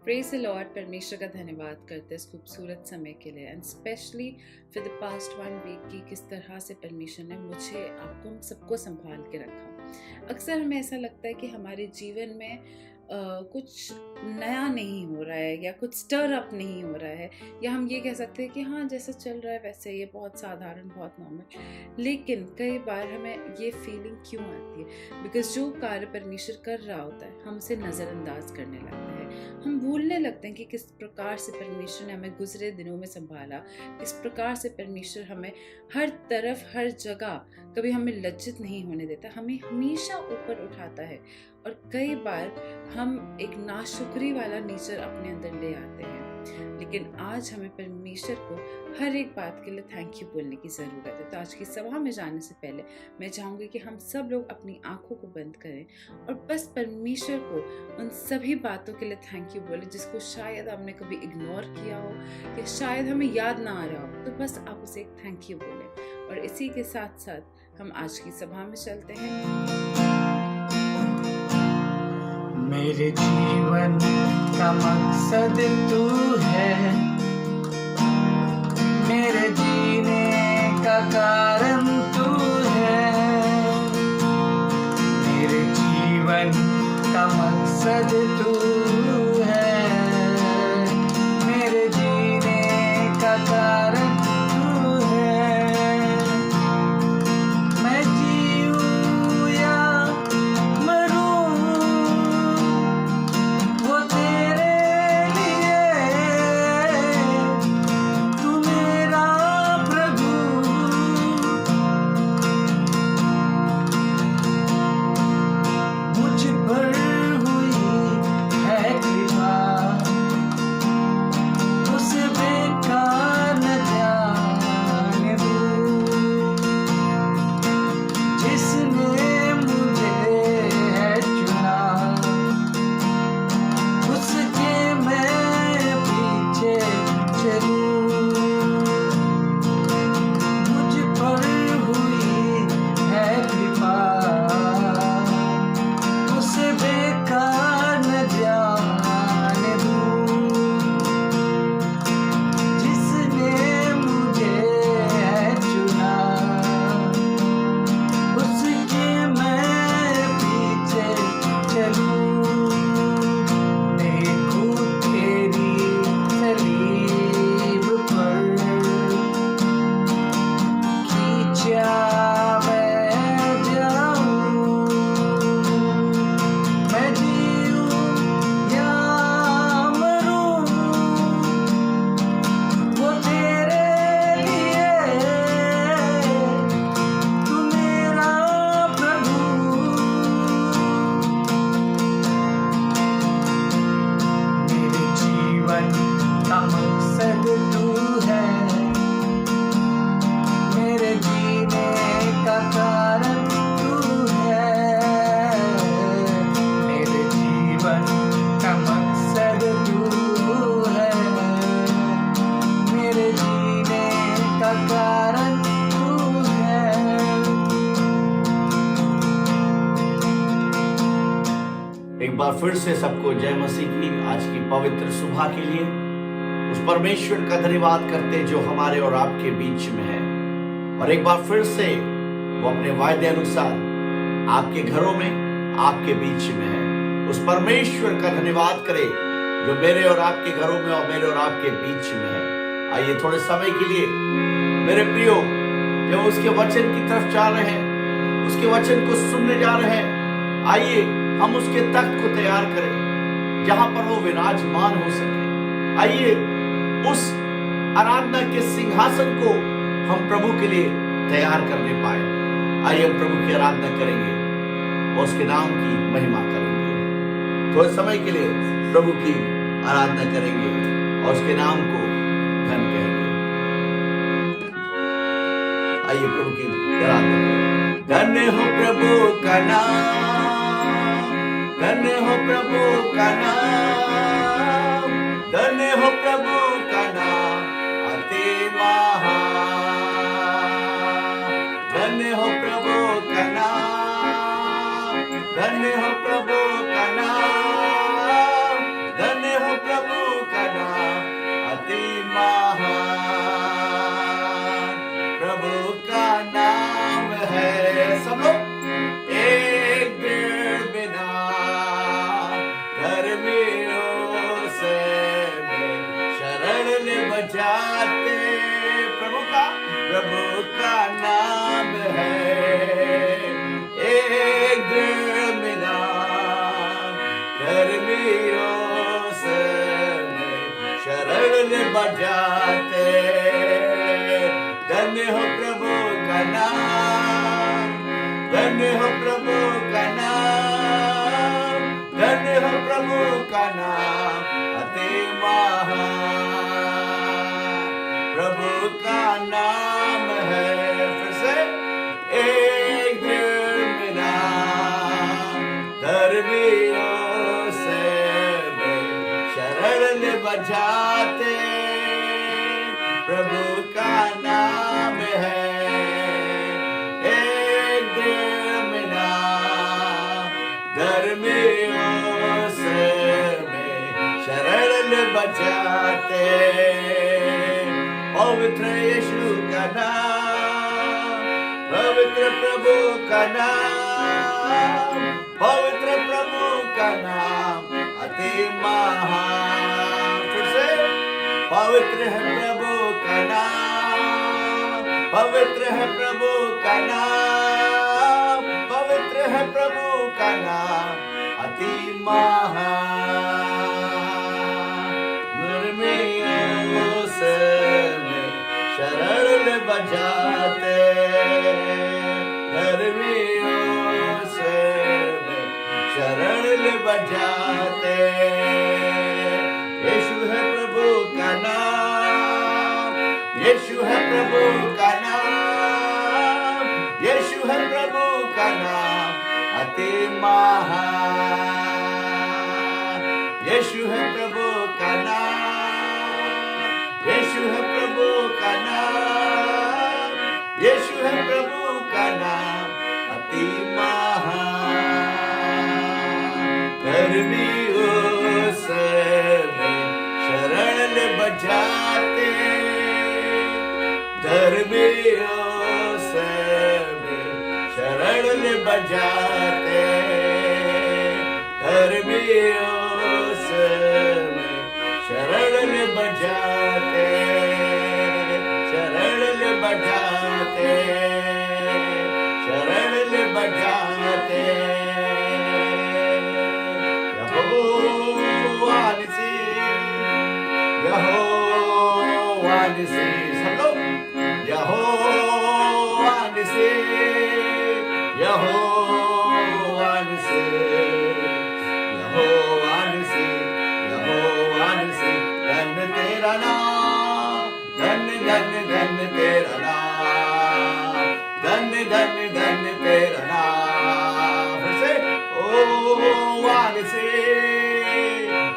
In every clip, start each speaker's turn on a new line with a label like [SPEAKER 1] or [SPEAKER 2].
[SPEAKER 1] Praise the Lord. परमेश्वर का धन्यवाद करते हैं इस खूबसूरत समय के लिए and specially for the past 1 week की किस तरह से परमेश्वर ने मुझे आपको हम सबको संभाल के रखा। अक्सर हमें ऐसा लगता है कि हमारे जीवन में कुछ नया नहीं हो रहा है या कुछ स्टर अप नहीं हो रहा है, या हम ये कह सकते हैं कि हाँ जैसा चल रहा है वैसे ये बहुत साधारण बहुत नॉर्मल। लेकिन कई बार हमें ये फीलिंग क्यों आती है? बिकॉज जो कार्य परमेश्वर कर रहा होता है हम उसे नज़रअंदाज करने लगते हैं। हम भूलने लगते हैं कि किस प्रकार से परमेश्वर ने हमें गुजरे दिनों में संभाला, किस प्रकार से परमेश्वर हमें हर तरफ हर जगह कभी हमें लज्जित नहीं होने देता, हमें हमेशा ऊपर उठाता है। और कई बार हम एक नाशुक्री वाला नेचर अपने अंदर ले आते हैं, लेकिन आज हमें परमेश्वर को हर एक बात के लिए थैंक यू बोलने की ज़रूरत है। तो आज की सभा में जाने से पहले मैं चाहूँगी कि हम सब लोग अपनी आंखों को बंद करें और बस परमेश्वर को उन सभी बातों के लिए थैंक यू बोले जिसको शायद हमने कभी इग्नोर किया हो या शायद हमें याद ना आ रहा हो। तो बस आप उसे एक थैंक यू बोलें और इसी के साथ साथ हम आज की सभा में चलते हैं।
[SPEAKER 2] मेरे जीवन का मकसद तू है, मेरे जीने का कारण तू है। मेरे जीवन का मकसद तू है, मेरे जीने का कारण तू है। मैं जीऊं या मरूं वो तेरे लिए, तू मेरा प्रभु। मुझ पर हुई है कृपा, उसे बेकार न जाने दूं। जिसने मुझे है चुना, उसके मैं पीछे चलूं। मुझ पर हुई है कृपा, उसे बेकार न जाने दूं। जिसने मुझे है चुना, उसके मैं पीछे चलूं। देखूं तेरी सलीब पर खींचा मैं जाऊं। मैं जीऊं या मरूं वो तेरे लिए, तू मेरा प्रभु। मेरे जीवन का मकसद तू है, मेरे जीने का कारण तू है। मेरे जीवन का मकसद तू है, मेरे जीने का कारण तू है।
[SPEAKER 3] एक बार फिर से सबको जय मसीह की आज की पवित्र सुबह के लिए उस परमेश्वर का धन्यवाद करते जो हमारे और आपके बीच में है। और एक बार फिर से वो अपने वायदे अनुसार आपके घरों में आपके बीच में है। उस परमेश्वर का धन्यवाद करें जो मेरे और आपके घरों में और मेरे और आपके बीच में है। आइए थोड़े समय के लिए मेरे प्रियो, जब उसके वचन की तरफ जा रहे हैं, उसके वचन को सुनने जा रहे हैं, आइए हम उसके तख्त को तैयार करें जहां पर वो विराजमान हो सके। आइए उस आराधना के सिंहासन को हम प्रभु के लिए तैयार करने पाए। आइए हम प्रभु की आराधना करेंगे और उसके नाम की महिमा करेंगे। थोड़े समय के लिए प्रभु की आराधना करेंगे और उसके नाम को धन कहेंगे। आइए प्रभु की आराधना करें। धन्य हो प्रभु का नाम, धन्य हो प्रभु का नाम, धन्य हो प्रभु का नाम अति महान। धन्य हो प्रभु का नाम, धन्य हो प्रभु का नाम, धन्य हो प्रभु बजाते। धन्य हो प्रभु का नाम, धन्य हो प्रभु का नाम, धन्य हो प्रभु का नाम अति महान। प्रभु का नाम है, फिर से, एक मेरा धर्मियों से शरण बजाते। प्रभु का नाम है एक मेरा धर्मियों से शरण बजाते। पवित्र यीशु का नाम, पवित्र प्रभु का नाम, पवित्र प्रभु का नाम अति महान। फिर से, पवित्र है प्रभु का नाम, पवित्र है प्रभु का नाम, पवित्र है प्रभु का नाम अति महान। निर्मियों से शरण बजाते, निर्मियों से शरण बजाते। यीशु है प्रभु का नाम, यीशु है प्रभु का नाम, यीशु है प्रभु का नाम अति महान। यीशु है प्रभु का नाम, यीशु है प्रभु का नाम, यीशु है प्रभु का नाम अति महान। धर्मियों से शरण बजाते, धर्मियों से शरण बजाते, धर्मियों से शरण बजाते, शरण बजाते, शरण बजाते। यहोवा निसी, यहोवा निसी, सब लोग यहोवा निसी, यहोवा निसी, यहोवा निसी, यहोवा निसी। धन्य तेरा नाम, धन्य धन्य धन्य तेरा नाम, धन्य धन्य धन्य तेरा नाम। फिर से, ओ वानिसे,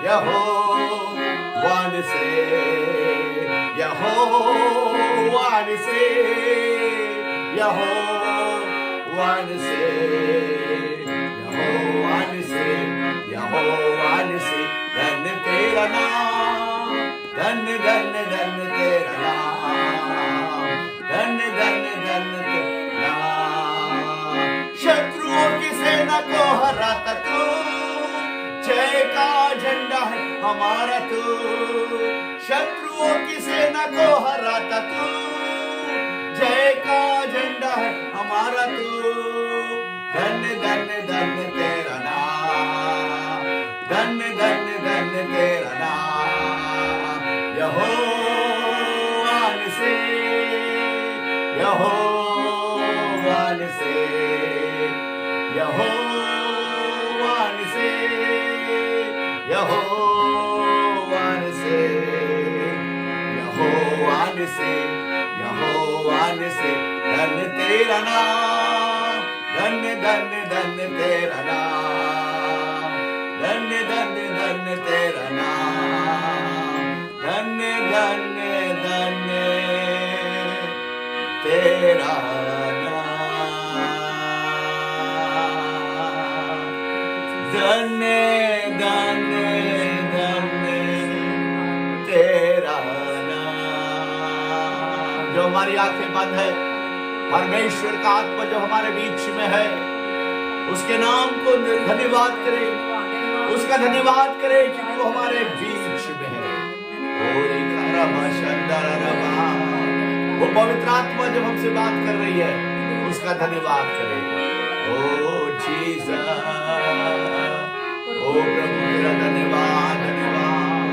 [SPEAKER 3] यहोवा निसी, यहोवा निसी, यहोवा निसी, यहोवा निसी, यहोवा निसी। धन्य तेरा नाम, धन्य धन्य धन्य तेरा नाम, धन्य धन्य धन्य तेरा नाम। शत्रुओं की सेना को हराता तू, जय का झंडा है हमारा तू। शत्रुओं की सेना को हराता तू, जय का झंडा है हमारा तू। धन्य धन्य धन्य तेरा नाम, धन्य धन्य धन्य तेरा नाम। यहोवा निसी, यहोवा निसी, यहोवा निसी, यहोवा निसी, यहोवा निसी, यहोवा निसी। धन्य तेरा नाम, धन्य धन्य धन्य तेरा नाम, धन्य धन्य धन्य तेरा नाम, धन्य धन्य धन्य तेरा नाम, धन्य धन्य धन्य तेरा नाम। जो हमारी आंखें बंद है, परमेश्वर का आत्मा जो हमारे बीच में है, उसके नाम को धन्यवाद करें, उसका धन्यवाद करें क्योंकि वो हमारे बीच में है। वो पवित्र आत्मा जब हमसे बात कर रही है, उसका धन्यवाद करें। ओ जीसस, ओ प्रभु मेरा धन्यवाद, धन्यवाद,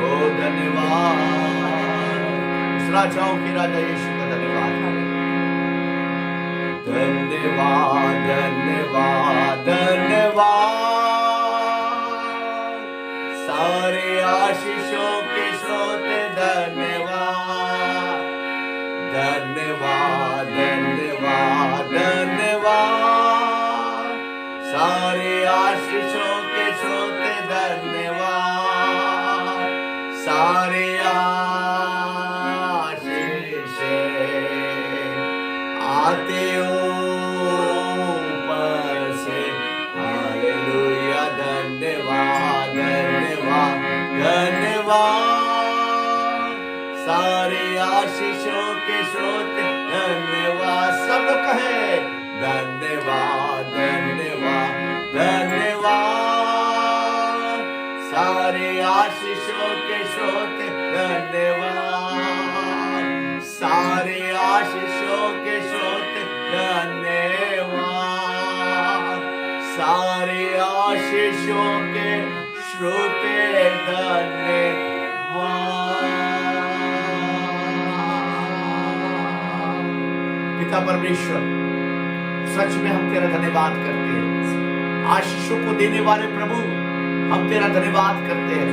[SPEAKER 3] ओ धन्यवाद। राजाओं के राजा यीशु का धन्यवाद। धन्यवाद धन्यवाद धन्यवाद, सारे आशीषों के स्रोत धन्यवाद। धन्यवाद धन्यवाद धन्यवाद, सारे आशीषों के स्रोत धन्यवाद। सारे आशीष आते ऊपर से, हालेलुया। धन्यवाद धन्यवाद धन्यवाद, सारे आशीषों के स्रोत धन्यवाद। सब लोग कहे धन्यवाद धन्यवाद धन्यवाद, सारे आशीषों के स्रोत धन्यवाद। सारे आशीषों के स्रोत धन्यवाद। सारे आशीषों के स्रोत धन्यवाद। पिता परमेश्वर, सच में हम तेरा धन्यवाद करते हैं। आशीषों को देने वाले प्रभु, हम तेरा धन्यवाद करते हैं।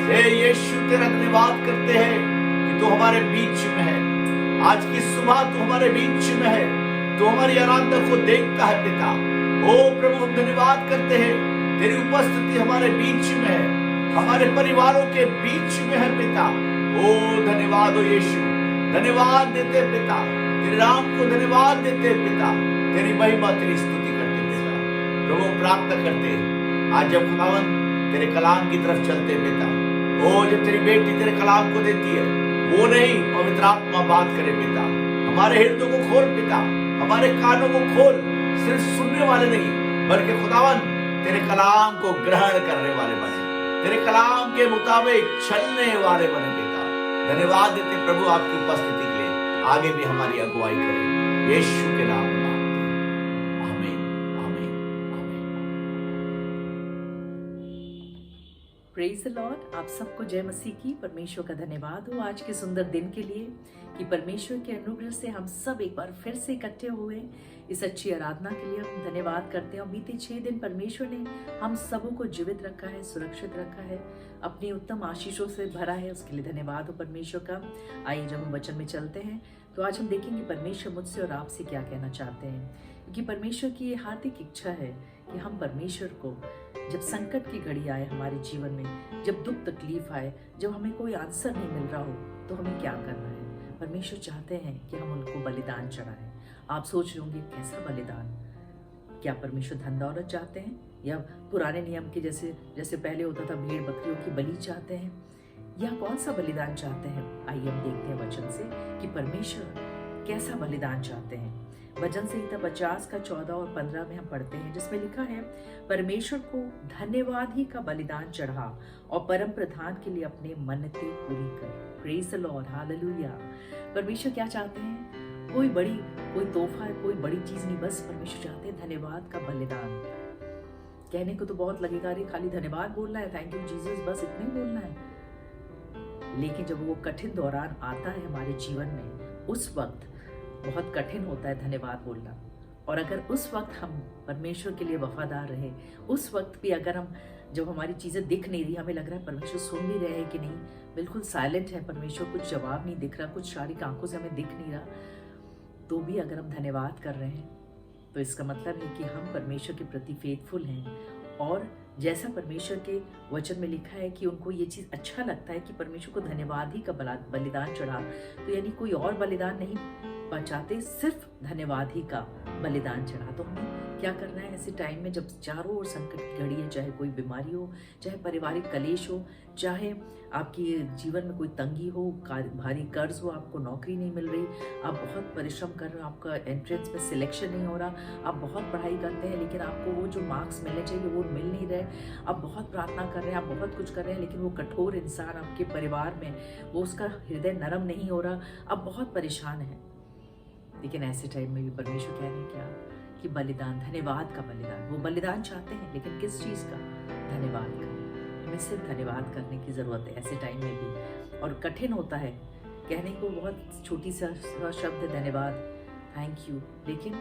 [SPEAKER 3] हे यीशु, तेरा धन्यवाद करते हैं कि तू हमारे बीच में है। आज की सुबह तू हमारे बीच में है, तू हमारी आराधना को देखता है पिता। ओ प्रभु, हम धन्यवाद करते हैं, तेरी उपस्थिति हमारे बीच में है, हमारे परिवारों के बीच में है पिता। ओ धन्यवाद हो यीशु, धन्यवाद देते पिता, तेरे नाम को धन्यवाद देते पिता, तेरी महिमा तेरी स्तुति करते पिता। प्रभु प्रार्थना करते आज जब खुदावन तेरे कलाम की तरफ चलते पिता, ओ जब तेरी बेटी तेरे कलाम को देती है, वो नहीं पवित्र आत्मा बात करे पिता। हमारे हृदय को खोल पिता, हमारे कानों को खोल, सिर्फ सुनने वाले नहीं बल्कि खुदावन तेरे कलाम को ग्रहण करने वाले बने, तेरे कलाम के मुताबिक चलने वाले बने पिता। धन्यवाद देते प्रभु आपकी उपस्थिति के लिए। आगे भी हमारी अगुवाई करें, यीशु के नाम में मांगते हैं, आमीन आमीन आमीन।
[SPEAKER 4] Praise the Lord. आप सबको जय मसीह की। परमेश्वर का धन्यवाद हो आज के सुंदर दिन के लिए कि परमेश्वर के अनुग्रह से हम सब एक बार फिर से इकट्ठे हुए इस अच्छी आराधना के लिए हम धन्यवाद करते हैं। और बीते 6 दिन परमेश्वर ने हम सबों को जीवित रखा है, सुरक्षित रखा है, अपनी उत्तम आशीषों से भरा है, उसके लिए धन्यवाद हो परमेश्वर का। आइए जब हम वचन में चलते हैं तो आज हम देखेंगे परमेश्वर मुझसे और आपसे क्या कहना चाहते हैं, क्योंकि परमेश्वर की ये हार्दिक इच्छा है कि हम परमेश्वर को जब संकट की घड़ी आए हमारे जीवन में, जब दुख तकलीफ आए, जब हमें कोई आंसर नहीं मिल रहा हो तो हमें क्या करना है। परमेश्वर चाहते हैं कि हम उनको बलिदान चढ़ाएं। आप सोच रहे होंगे कैसा बलिदान, क्या परमेश्वर धन दौलत चाहते हैं या पुराने नियम के जैसे पहले होता था भेड़ बकरियों की बलि चाहते हैं, या कौन सा बलिदान चाहते हैं। आइए हम देखते हैं वचन से कि परमेश्वर कैसा बलिदान चाहते हैं। वचन संहिता 50 का 14 और 15 में हम पढ़ते हैं, जिसमें लिखा है, परमेश्वर को धन्यवाद ही का बलिदान चढ़ा और परम प्रधान के लिए अपने मन्नतें पूरी कर। Praise the Lord, hallelujah. परमेश्वर क्या चाहते हैं, कोई तोहफा, कोई बड़ी चीज नहीं, बस परमेश्वर चाहते हैं धन्यवाद का बलिदान। कहने को तो बहुत लगेगा, अरे खाली धन्यवाद बोलना है, थैंक यू जीसस, बस इतना ही बोलना है। लेकिन जब वो कठिन दौरान आता है हमारे जीवन में, उस वक्त बहुत कठिन होता है धन्यवाद बोलना। और अगर उस वक्त हम परमेश्वर के लिए वफादार रहे, उस वक्त भी अगर हम, जब हमारी चीज़ें दिख नहीं रही, हमें लग रहा है परमेश्वर सुन भी रहे हैं कि नहीं, बिल्कुल साइलेंट है परमेश्वर, कुछ जवाब नहीं दिख रहा, कुछ शारीरिक आंखों से हमें दिख नहीं रहा, तो भी अगर हम धन्यवाद कर रहे हैं तो इसका मतलब है कि हम परमेश्वर के प्रति फेथफुल हैं। और जैसा परमेश्वर के वचन में लिखा है कि उनको ये चीज़ अच्छा लगता है कि परमेश्वर को धन्यवाद ही का बलिदान चढ़ा, तो यानी कोई और बलिदान नहीं बचाते, सिर्फ धन्यवाद ही का बलिदान चढ़ा। तो हमें क्या करना है ऐसे टाइम में जब चारों ओर संकट की घड़ी है, चाहे कोई बीमारी हो, चाहे पारिवारिक कलेश हो, चाहे आपकी जीवन में कोई तंगी हो, भारी कर्ज हो, आपको नौकरी नहीं मिल रही, आप बहुत परिश्रम कर रहे हो, आपका एंट्रेंस में सिलेक्शन नहीं हो रहा, आप बहुत पढ़ाई करते हैं लेकिन आपको वो जो मार्क्स मिलने चाहिए वो मिल नहीं रहे, आप बहुत प्रार्थना कर रहे हैं, आप बहुत कुछ कर रहे हैं, लेकिन वो कठोर इंसान आपके परिवार में, वो उसका हृदय नरम नहीं हो रहा, आप बहुत परेशान हैं। लेकिन ऐसे टाइम में भी परमेश्वर कह रहे हैं क्या कि बलिदान, धन्यवाद का बलिदान। वो बलिदान चाहते हैं लेकिन किस चीज़ का? धन्यवाद का। हमें सिर्फ धन्यवाद करने की ज़रूरत है ऐसे टाइम में भी। और कठिन होता है कहने को बहुत छोटी सा शब्द है धन्यवाद, थैंक यू, लेकिन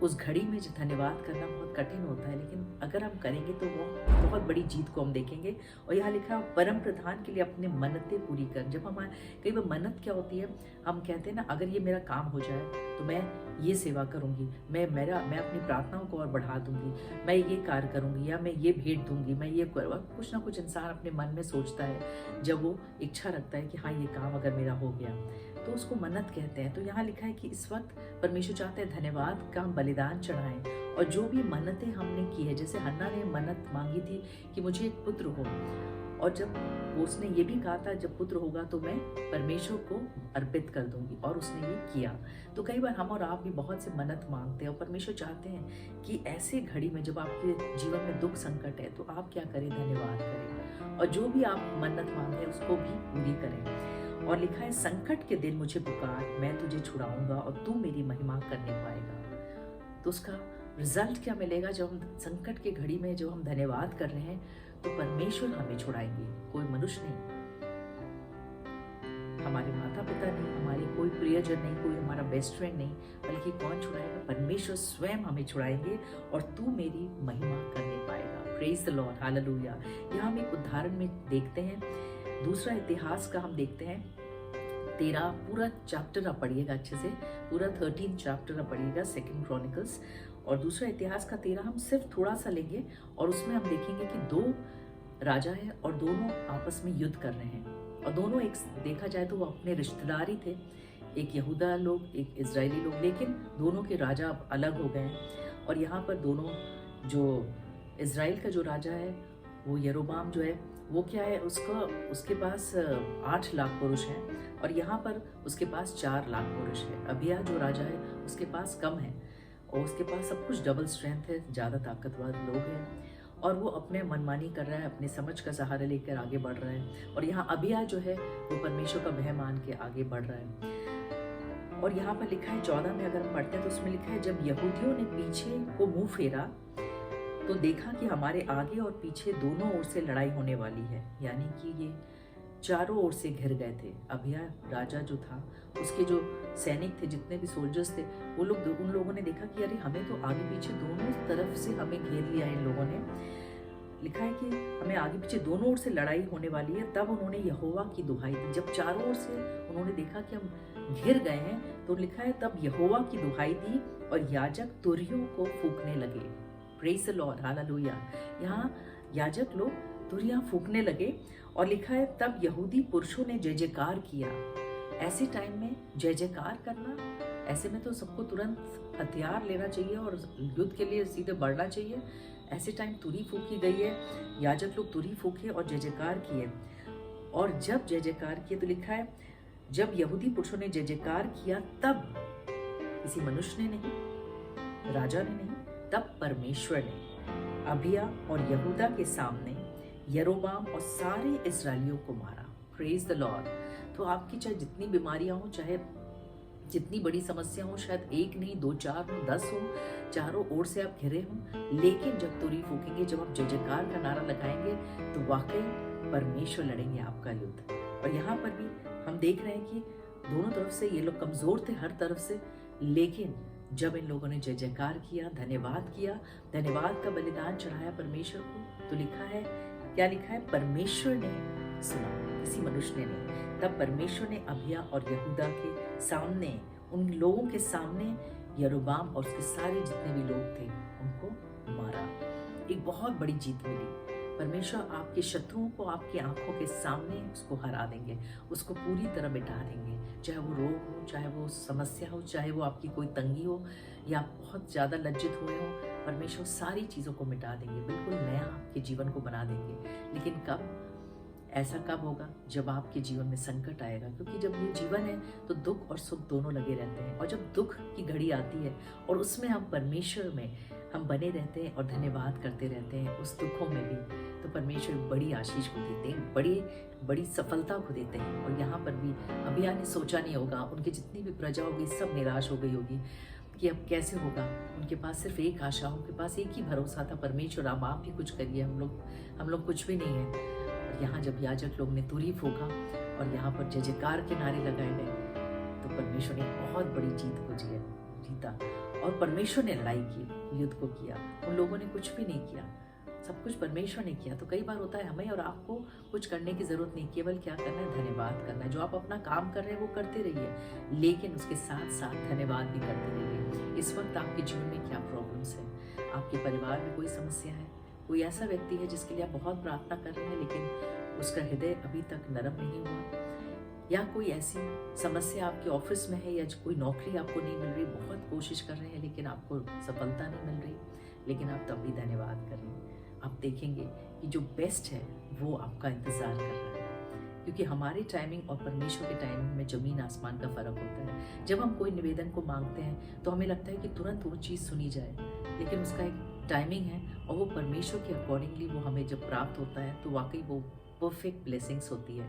[SPEAKER 4] उस घड़ी में जो धन्यवाद करना बहुत कठिन होता है, लेकिन अगर हम करेंगे तो वो बहुत बड़ी जीत को हम देखेंगे। और यहाँ लिखा है परम प्रधान के लिए अपने मन्नतें पूरी कर। जब हमारे कई बार मन्नत क्या होती है, हम कहते हैं ना अगर ये मेरा काम हो जाए तो मैं ये सेवा करूँगी, मैं अपनी प्रार्थनाओं को और बढ़ा दूंगी, मैं ये कार्य करूँगी, या मैं ये भेंट दूंगी, मैं ये करूँगा। कुछ ना कुछ इंसान अपने मन में सोचता है जब वो इच्छा रखता है कि हाँ ये काम अगर मेरा हो गया, तो उसको मन्नत कहते हैं। तो यहाँ लिखा है कि इस वक्त परमेश्वर चाहते हैं धन्यवाद का हम बलिदान चढ़ाएं, और जो भी मन्नतें हमने की है, जैसे हन्ना ने मन्नत मांगी थी कि मुझे एक पुत्र हो, और जब उसने ये भी कहा था जब पुत्र होगा तो मैं परमेश्वर को अर्पित कर दूंगी, और उसने ये किया। तो कई बार हम और आप भी बहुत से मन्नत मांगते हैं, और परमेश्वर चाहते हैं कि ऐसे घड़ी में जब आपके जीवन में दुख संकट है तो आप क्या करें, धन्यवाद करें, और जो भी आप मन्नत मांगे उसको भी पूरी करें। और लिखा है संकट के दिन मुझे पुकार, मैं तुझे छुड़ाऊंगा और तू मेरी महिमा करने पाएगा। तो उसका रिजल्ट क्या मिलेगा, जब हम संकट की घड़ी में जो हम धन्यवाद कर रहे हैं तो परमेश्वर हमें छुड़ाएंगे, कोई मनुष्य नहीं, हमारे माता पिता नहीं, हमारे कोई प्रियजन नहीं, कोई हमारा बेस्ट फ्रेंड नहीं, बल्कि कौन छुड़ाएगा, परमेश्वर स्वयं हमें छुड़ाएंगे और तू मेरी महिमा करने पाएगा। Praise the Lord, hallelujah. यहाँ हम एक उदाहरण में देखते हैं, दूसरा इतिहास का हम देखते हैं 13 पूरा चैप्टर आप पढ़िएगा अच्छे से, पूरा 13 चैप्टर आप पढ़िएगा सेकंड क्रॉनिकल्स, और दूसरा इतिहास का 13 हम सिर्फ थोड़ा सा लेंगे, और उसमें हम देखेंगे कि 2 राजा है और दोनों आपस में युद्ध कर रहे हैं, और दोनों एक देखा जाए तो वो अपने रिश्तेदार ही थे, एक यहूदा लोग एक इजरायली लोग, लेकिन दोनों के राजा अब अलग हो गए हैं। और यहाँ पर दोनों, जो इजराइल का जो राजा है वो यरोबाम जो है वो क्या है, उसके पास 8 लाख पुरुष हैं, और यहाँ पर उसके पास 4 लाख पुरुष है। अबिया जो राजा है उसके पास कम है, और उसके पास सब कुछ डबल स्ट्रेंथ है, ज़्यादा ताकतवर लोग हैं, और वो अपने मनमानी कर रहा है, अपने समझ का सहारा लेकर आगे बढ़ रहा है। और यहाँ अबिया जो है वो परमेश्वर का भय मान के आगे बढ़ रहा है। और यहाँ पर लिखा है 14 में अगर हम पढ़ते हैं तो उसमें लिखा है जब यहूदियों ने पीछे को मुंह फेरा तो देखा कि हमारे आगे और पीछे दोनों ओर से लड़ाई होने वाली है, यानी कि ये चारों ओर से घिर गए थे। अबिया राजा जो था उसके जो सैनिक थे, जितने भी सोल्जर्स थे, वो लोग उन लोगों ने देखा कि अरे हमें तो आगे पीछे दोनों तरफ से हमें घेर लिया इन लोगों ने। लिखा है कि हमें आगे पीछे दोनों ओर से लड़ाई होने वाली है। तब उन्होंने यहोवा की दुहाई दी। जब चारों ओर से उन्होंने देखा कि हम घिर गए हैं तो लिखा है तब यहोवा की दुहाई दी और याजक तुरहियों को फूंकने लगे। Praise the Lord, hallelujah. यहाँ याजक लोग तुरहियां फूंकने लगे और लिखा है तब यहूदी पुरुषों ने जय जयकार किया। ऐसे टाइम में जय जयकार करना, ऐसे में तो सबको तुरंत हथियार लेना चाहिए और युद्ध के लिए सीधे बढ़ना चाहिए। ऐसे टाइम तुरी फूकी गई है, याजक लोग तुरी फूके और जय जयकार किए। और जब जय जयकार किए तो लिखा है जब यहूदी पुरुषों ने जय जयकार किया तब, किसी मनुष्य ने नहीं, राजा ने नहीं, तब परमेश्वर ने अबिया और यहूदा के सामने यरोबाम और सारे इस्राएलियों को मारा। Praise the Lord. तो आपकी चाहे जितनी बीमारियां हो, चाहे जितनी बड़ी समस्या हो, शायद एक नहीं, 2, 4 हो, 10 हो, चारों ओर से आप घिरे हों, लेकिन जब तुरी फूकेंगे, जब आप जय जयकार का नारा लगाएंगे तो वाकई परमेश्वर लड़ेंगे आपका युद्ध। और यहाँ पर भी हम देख रहे हैं कि दोनों तरफ से ये लोग कमजोर थे, हर तरफ से, लेकिन जब इन लोगों ने जय जयकार किया, धन्यवाद किया, धन्यवाद का बलिदान चढ़ाया परमेश्वर को, तो लिखा है, क्या लिखा है, परमेश्वर ने सुना, किसी मनुष्य ने नहीं। तब परमेश्वर ने अबिया और यहूदा के सामने, उन लोगों के सामने यरोबाम और उसके सारे जितने भी लोग थे उनको मारा। एक बहुत बड़ी जीत मिली। परमेश्वर आपके शत्रुओं को आपकी आंखों के सामने उसको हरा देंगे, उसको पूरी तरह मिटा देंगे। चाहे वो रोग हो, चाहे वो समस्या हो, चाहे वो आपकी कोई तंगी हो या आप बहुत ज़्यादा लज्जित हुए हो, परमेश्वर सारी चीज़ों को मिटा देंगे, बिल्कुल नया आपके जीवन को बना देंगे। लेकिन कब? ऐसा कब होगा? जब आपके जीवन में संकट आएगा, क्योंकि जब ये जीवन है तो दुख और सुख दोनों लगे रहते हैं। और जब दुख की घड़ी आती है और उसमें हम परमेश्वर में हम बने रहते हैं और धन्यवाद करते रहते हैं उस दुखों में भी, तो परमेश्वर बड़ी आशीष को देते हैं, बड़ी बड़ी सफलता को देते हैं। और यहाँ पर भी अबिया ने सोचा नहीं होगा, उनकी जितनी भी प्रजा होगी सब निराश हो गई होगी कि अब कैसे होगा। उनके पास सिर्फ एक आशा, उनके पास एक ही भरोसा था, परमेश्वर अब आप ही कुछ करिए, हम लोग कुछ भी नहीं है। यहाँ जब याजक लोग ने तुरी फूका और यहाँ पर जय जयकार के नारे लगाए गए, तो परमेश्वर ने बहुत बड़ी जीत को जीता। और परमेश्वर ने लड़ाई की, युद्ध को किया, उन लोगों ने कुछ भी नहीं किया, सब कुछ परमेश्वर ने किया। तो कई बार होता है हमें और आपको कुछ करने की जरूरत नहीं, केवल क्या करना है, धन्यवाद करना है। जो आप अपना काम कर रहे हैं वो करते रहिए, लेकिन उसके साथ साथ धन्यवाद भी करते रहिए। इस वक्त आपके जीवन में क्या प्रॉब्लम्स है, आपके परिवार में कोई समस्या है, कोई ऐसा व्यक्ति है जिसके लिए आप बहुत प्रार्थना कर रहे हैं लेकिन उसका हृदय अभी तक नरम नहीं हुआ, या कोई ऐसी समस्या आपके ऑफिस में है, या कोई नौकरी आपको नहीं मिल रही, बहुत कोशिश कर रहे हैं लेकिन आपको सफलता नहीं मिल रही, लेकिन आप तब भी धन्यवाद कर रहे हैं। आप देखेंगे कि जो बेस्ट है वो आपका इंतज़ार कर रहा है, क्योंकि हमारी टाइमिंग और परमेश्वर की टाइमिंग में ज़मीन आसमान का फ़र्क होता है। जब हम कोई निवेदन को मांगते हैं तो हमें लगता है कि तुरंत वो चीज़ सुनी जाए, लेकिन उसका एक टाइमिंग है और वो परमेश्वर के अकॉर्डिंगली वो हमें जब प्राप्त होता है तो वाकई वो परफेक्ट ब्लेसिंग्स होती है।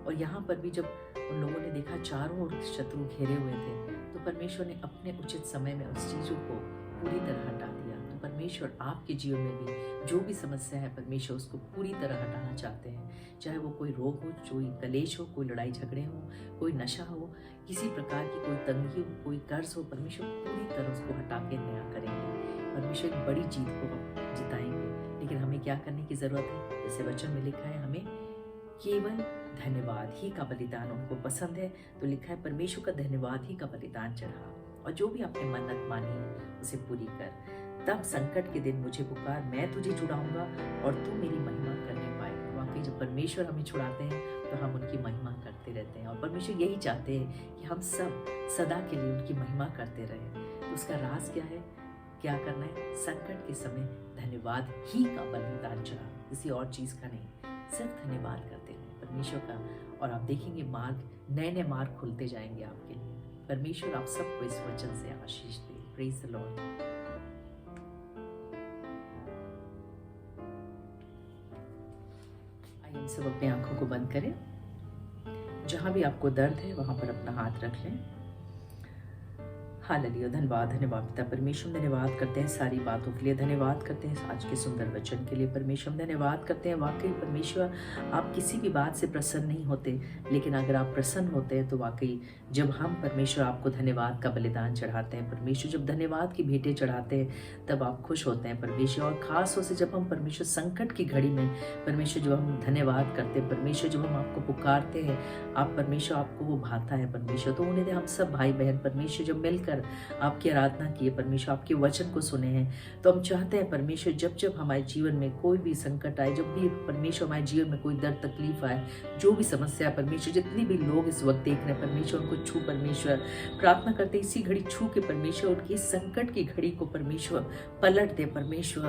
[SPEAKER 4] और यहाँ पर भी जब उन लोगों ने देखा चारों ओर शत्रु घेरे हुए थे, तो परमेश्वर ने अपने उचित समय में उस चीज़ों को पूरी तरह हटा दिया। तो परमेश्वर आपके जीवन में भी जो भी समस्या है, परमेश्वर उसको पूरी तरह हटाना चाहते हैं। चाहे वो कोई रोग हो, कोई कलेश हो, कोई लड़ाई झगड़े हो, कोई नशा हो, किसी प्रकार की कोई तंगी हो, कोई कर्ज हो, परमेश्वर पूरी तरह उसको हटा के नया करेंगे। परमेश्वर एक बड़ी जीत को जिताएंगे, लेकिन हमें क्या करने की ज़रूरत है? जैसे वचन में लिखा है, हमें केवल धन्यवाद ही का बलिदान उनको पसंद है। तो लिखा है, परमेश्वर का धन्यवाद ही का बलिदान चढ़ा, और जो भी आपने मन्नत मानी है उसे पूरी कर। तब संकट के दिन मुझे पुकार, मैं तुझे छुड़ाऊंगा और तू मेरी महिमा करने पाएगा। वाकई जब परमेश्वर हमें छुड़ाते हैं तो हम उनकी महिमा करते रहते हैं, और परमेश्वर यही चाहते हैं कि हम सब सदा के लिए उनकी महिमा करते रहें। तो उसका राज क्या है? क्या करना है? संकट के समय धन्यवाद ही का बलिदान चढ़ा, किसी और चीज़ का नहीं, सिर्फ धन्यवाद करते हैं परमेश्वर का। और आप देखेंगे मार्ग, नए नए मार्ग खुलते जाएंगे आपके लिए। परमेश्वर आप सबको इस वचन से आशीष दे। Praise the lord. आइए हम सब अपनी आंखों को बंद करें। जहां भी आपको दर्द है वहां पर अपना हाथ रख लें। हालेलुया। धन्यवाद, धन्यवाद पिता परमेश्वर, धन्यवाद करते हैं सारी बातों के लिए, धन्यवाद करते हैं आज के सुंदर वचन के लिए परमेश्वर, धन्यवाद करते हैं। वाकई परमेश्वर आप किसी भी बात से प्रसन्न नहीं होते, लेकिन अगर आप प्रसन्न होते हैं तो वाकई जब हम परमेश्वर आपको धन्यवाद का बलिदान चढ़ाते हैं परमेश्वर, जब धन्यवाद की भेंटें चढ़ाते हैं तब आप खुश होते हैं परमेश्वर। और खास तौर से जब हम परमेश्वर संकट की घड़ी में परमेश्वर जब हम धन्यवाद करते हैं परमेश्वर, जब हम आपको पुकारते हैं आप परमेश्वर, आपको वो भाता है परमेश्वर। तो उन्हें हम सब भाई बहन परमेश्वर जब मिलकर आपकी आराधना की है परमेश्वर, आपके वचन को सुने हैं, तो हम चाहते हैं परमेश्वर जब जब हमारे जीवन में कोई भी संकट आए, जब भी परमेश्वर हमारे जीवन में कोई दर्द तकलीफ आए, जो भी समस्या परमेश्वर, जितनी भी लोग इस वक्त देख रहे हैं परमेश्वर, उनको छू परमेश्वर, प्रार्थना करते इसी घड़ी छू के परमेश्वर उनकी संकट की घड़ी को परमेश्वर पलट दे परमेश्वर।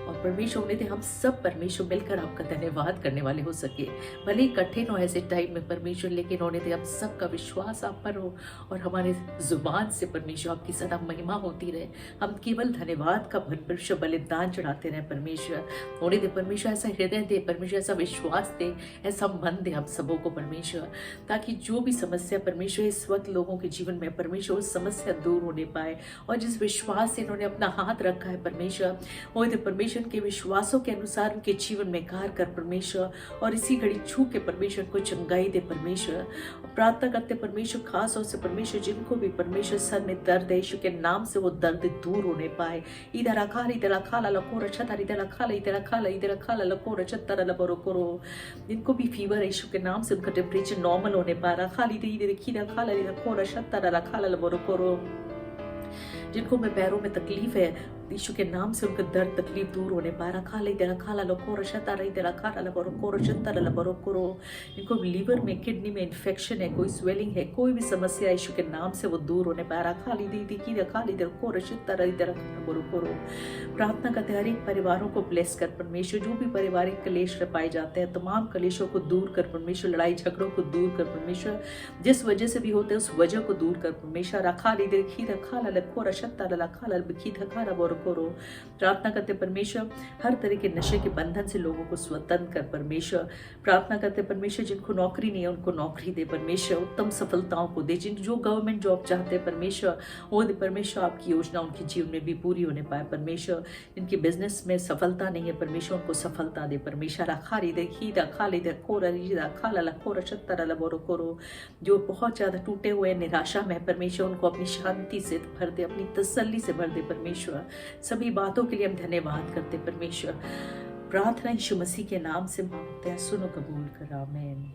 [SPEAKER 4] और परमेश्वर उन्हें हम सब परमेश्वर मिलकर आपका धन्यवाद करने वाले हो सके, भले ही कठिन हो ऐसे टाइम में परमेश्वर, लेकिन उन्हें हम सबका विश्वास आप पर हो और हमारे जुबान से परमेश्वर आपकी सदा महिमा होती रहे। हम केवल धन्यवाद का परमेश्वर बलिदान चढ़ाते रहे परमेश्वर। उन्हें दे परमेश्वर ऐसा हृदय दे परमेश्वर, ऐसा विश्वास दे, ऐसा मन दे हम सबों को परमेश्वर, ताकि जो भी समस्या परमेश्वर इस वक्त लोगों के जीवन में परमेश्वर उस समस्या दूर होने पाए। और जिस विश्वास से इन्होंने अपना हाथ रखा है परमेश्वर, वो दे परमेश्वर के विश्वासों के अनुसार उनके जीवन में कार्य कर परमेश्वर, और इसी घड़ी छू के परमेश्वर को चंगाई दे परमेश्वर। प्रार्थना करते परमेश्वर खास और से परमेश्वर जिनको भी परमेश्वर सर में दर्द है, यीशु के नाम से वो दर्द दूर होने पाए। इधर अखाल इधर अखाला लकोर छतर इधर अखाला इधर अखाला इधर अखाला लकोर छतर लबरो करो। जिनको भी फीवर है यीशु के नाम से उनका टेम्परेचर नॉर्मल होने पा रहा, खाली इधर खीरा खाला इधर कोर छतर अखाला लबरो करो। जिनको में पैरों में तकलीफ है यीशु के नाम से उनका दर्द तकलीफ दूर होने पा रहा, खाला इधर खाला लकोर छतर इधर अखाला लबरो कोर छतर लबरो करो। जिनको लीवर में किडनी में इन्फेक्शन है, कोई स्वेलिंग है, कोई भी समस्या यीशु के नाम से वो दूर होने पा रहा, खाली दी की खाली इधर कोर छतर इधर लबरो करो। प्रार्थना करते हर एक परिवारों को ब्लेस कर परमेश्वर, जो भी पारिवारिक कलेश पाए जाते हैं तमाम कलेशों को दूर कर परमेश्वर, लड़ाई झगड़ों को दूर कर परमेश्वर, जिस वजह से भी होते हैं उस वजह को दूर कर परमेश्वर। रखा ली देखी रखा लखो रशत्ता रखा लखी धखा बोर करो। प्रार्थना करते परमेश्वर हर तरह के नशे के बंधन से लोगों को स्वतंत्र कर परमेश्वर। प्रार्थना करते परमेश्वर जिनको नौकरी नहीं है उनको नौकरी दे परमेश्वर, उत्तम सफलताओं को दे। जिन जो गवर्नमेंट जॉब चाहते हैं परमेश्वर वो दे परमेश्वर, आपकी योजना उनके जीवन में भी पूरी होने पाए परमेश्वर। जिनकी बिजनेस में सफलता नहीं है परमेश्वर उनको सफलता दे परमेश्वर। खाली दे खीदा खाली दे कोरा रीदा खाला ला कोरा शत्तरा ला बोरो करो। जो बहुत ज़्यादा टूटे हुए निराशा में परमेश्वर उनको अपनी शांति से भर दे, अपनी तसल्ली से भर दे परमेश्वर। सभी बातों के लिए हम धन्यवाद करते परमेश्वर। प्रार्थना यीशु मसीह के नाम से मांगते हैं, सुनो कबूल कर, आमीन।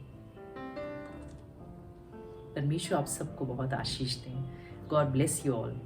[SPEAKER 4] परमेश्वर आप सबको बहुत आशीष दें। God bless you all.